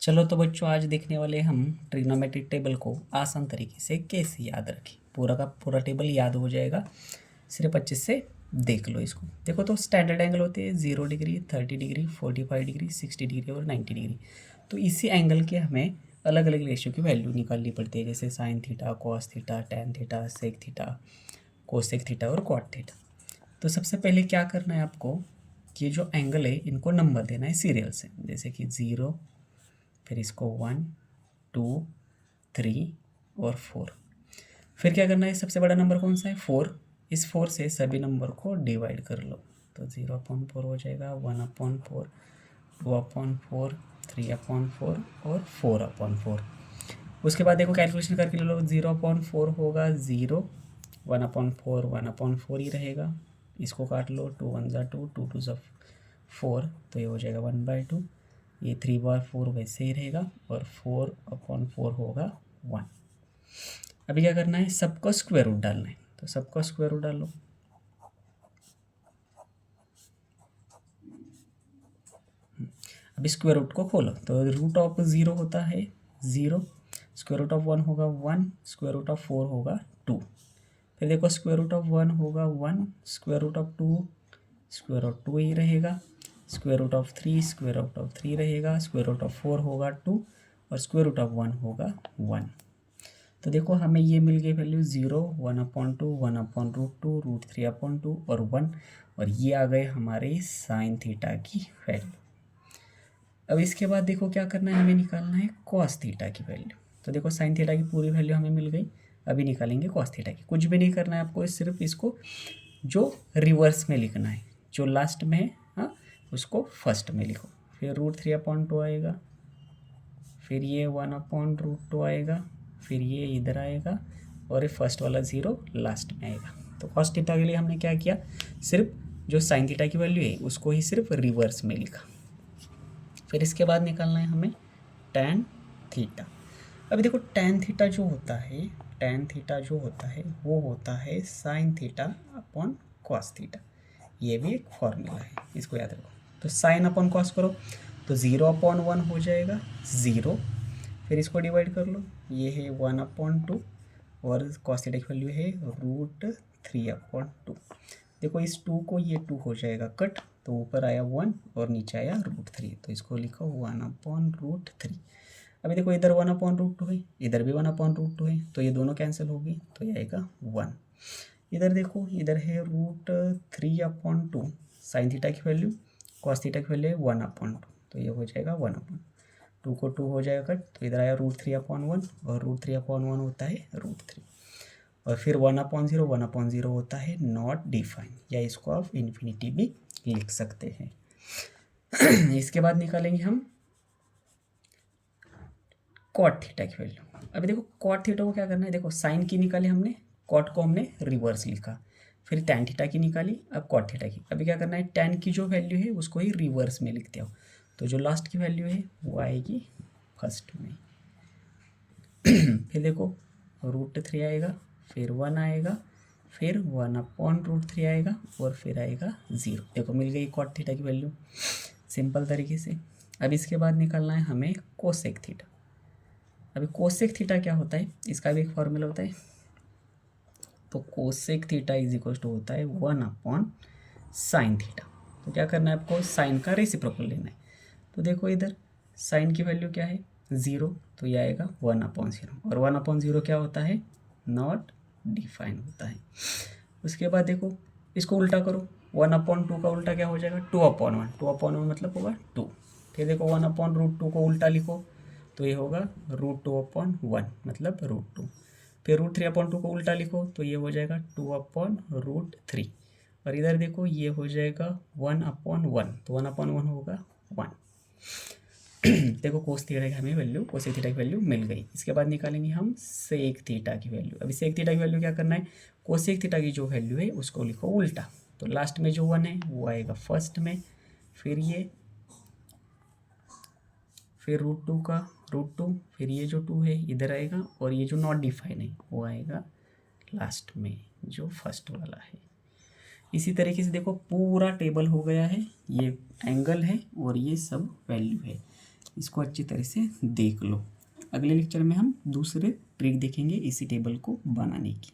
चलो तो बच्चों, आज देखने वाले हम ट्रिग्नोमेट्रिक टेबल को आसान तरीके से कैसे याद रखें। पूरा का पूरा टेबल याद हो जाएगा, सिर्फ अच्छे से देख लो इसको। देखो तो स्टैंडर्ड एंगल होते हैं 0 डिग्री, 30 डिग्री, 45 डिग्री, 60 डिग्री और 90 डिग्री। तो इसी एंगल के हमें अलग अलग रेशियो की वैल्यू निकालनी पड़ती है, जैसे sine theta, cos theta, tan theta, sec theta, cosec theta और क्वाड थीटा। तो सबसे पहले क्या करना है आपको कि जो एंगल है इनको नंबर देना है सीरियल से, जैसे कि 0, फिर इसको 1, 2, 3 और 4। फिर क्या करना है, सबसे बड़ा नंबर कौन सा है 4, इस 4 से सभी नंबर को डिवाइड कर लो। तो 0/4 हो जाएगा, 1/4, 2/4, 3/4 और 4/4। उसके बाद देखो कैलकुलेशन करके ले लो, 0/4 होगा 0, 1/4 1/4 ही रहेगा। इसको काट लो, 2 1 ज़ा 2, 2 2 ज़ा 4, तो ये हो जाएगा 1/2। ये 3/4 वैसे ही रहेगा और 4/4 होगा 1। अभी क्या करना है, सबको स्क्वायर रूट डालना है, तो सबको स्क्वायर रूट डालो। अभी स्क्वायर रूट को खोलो, तो रूट ऑफ 0 होता है 0, स्क्वायर रूट ऑफ 1 होगा 1, स्क्वायर रूट ऑफ 4 होगा 2। फिर देखो स्क्वायर रूट ऑफ 1 होगा 1, square root of 2, square root 2 ही रहेगा, square root of 3, square root of 3 रहेगा, स्क्वायर रूट ऑफ 4 होगा 2 और स्क्वायर रूट ऑफ 1 होगा 1। तो देखो हमें ये मिल गई वैल्यू 0, 1/2, 1/√2, √3/2 और 1, और ये आ गए हमारे साइन थीटा की वैल्यू। अब इसके बाद देखो क्या करना है, हमें निकालना है कॉस थीटा की वैल्यू। तो देखो साइन थीटा की पूरी वैल्यू हमें मिल गई, अभी निकालेंगे कॉस थीटा की। कुछ भी नहीं करना है आपको, सिर्फ इसको जो रिवर्स में लिखना है, जो लास्ट में है हाँ उसको फर्स्ट में लिखो। फिर √3/2 आएगा, फिर ये 1/√2 आएगा, फिर ये इधर आएगा और ये फर्स्ट वाला 0 लास्ट में आएगा। तो कॉस थीटा के लिए हमने क्या किया, सिर्फ जो साइन थीटा की वैल्यू है उसको ही सिर्फ रिवर्स में लिखा। फिर इसके बाद निकालना है हमें टैन थीटा। अभी देखो टैन थीटा जो होता है, टैन थीटा जो होता है वो होता है sine theta upon cos theta. ये भी एक फॉर्मूला है, इसको याद रखो। तो साइन अपॉन कॉस करो तो 0/1 हो जाएगा 0, फिर इसको डिवाइड कर लो, ये है 1/2 और कॉस थीटा की वैल्यू है √3/2। देखो इस 2 को ये 2 हो जाएगा कट, तो ऊपर आया 1 और नीचे आया √3, तो इसको लिखो 1/√3। अभी देखो इधर 1/√2 है, इधर भी 1/√2 है, तो ये दोनों कैंसिल होगी, तो ये आएगा 1। इधर देखो, इधर है √3/2 साइन थीटा की वैल्यू, कॉस थीटा की वैल्यू है 1/2, तो ये हो जाएगा 1/2 को 2 हो जाएगा कट, तो इधर आया √3/1 और √3/1 होता है √3। और फिर 1/0, 1/0 होता है नॉट डिफाइन, या इसको आप इन्फिनिटी भी लिख सकते हैं। इसके बाद निकालेंगे हम कॉट थीटा की वैल्यू। अभी देखो कॉट थीटा को क्या करना है, देखो साइन की निकाली हमने, कॉट को हमने रिवर्स लिखा, फिर टैन थीटा की निकाली, अब कॉट थीटा की। अभी क्या करना है, टैन की जो वैल्यू है उसको ही रिवर्स में लिखते हो, तो जो लास्ट की वैल्यू है वो आएगी फर्स्ट में। फिर देखो √3 आएगा, फिर 1 आएगा, फिर 1/√3 आएगा और फिर आएगा 0। देखो मिल गई कॉट थीटा की वैल्यू सिंपल तरीके से। अब इसके बाद निकालना है हमें कोसेक थीटा। अभी कोसेक थीटा क्या होता है, इसका भी एक फॉर्मूला होता है। तो cosec theta is equal to होता है 1/sin थीटा। तो क्या करना है आपको, साइन का रेसिप्रोकल लेना है। तो देखो इधर साइन की वैल्यू क्या है 0, तो ये आएगा 1/0, और 1/0 क्या होता है, नॉट डिफाइन होता है। उसके बाद देखो इसको उल्टा करो, 1/2 का उल्टा क्या हो जाएगा 2/1, 2/1 मतलब होगा 2। फिर देखो 1/√2 को उल्टा लिखो, तो ये होगा √2/1 मतलब √2। फिर √3/2 को उल्टा लिखो, तो ये हो जाएगा 2/√3। और इधर देखो ये हो जाएगा 1/1, तो 1/1 होगा 1। देखो कोस थीटा की हमें वैल्यू, कोसेक थीटा की वैल्यू मिल गई। इसके बाद निकालेंगे हम सेक थीटा की वैल्यू। अभी सेक थीटा की वैल्यू क्या करना है, कोसेक थीटा की जो वैल्यू है उसको लिखो उल्टा, तो लास्ट में जो 1 है वो आएगा फर्स्ट में, फिर ये, फिर √2 का √2, फिर ये जो 2 है इधर आएगा, और ये जो नॉट डिफाइन है वो आएगा लास्ट में जो फर्स्ट वाला है। इसी तरीके से देखो पूरा टेबल हो गया है, ये एंगल है और ये सब वैल्यू है। इसको अच्छी तरह से देख लो। अगले लेक्चर में हम दूसरे ट्रिक देखेंगे इसी टेबल को बनाने की।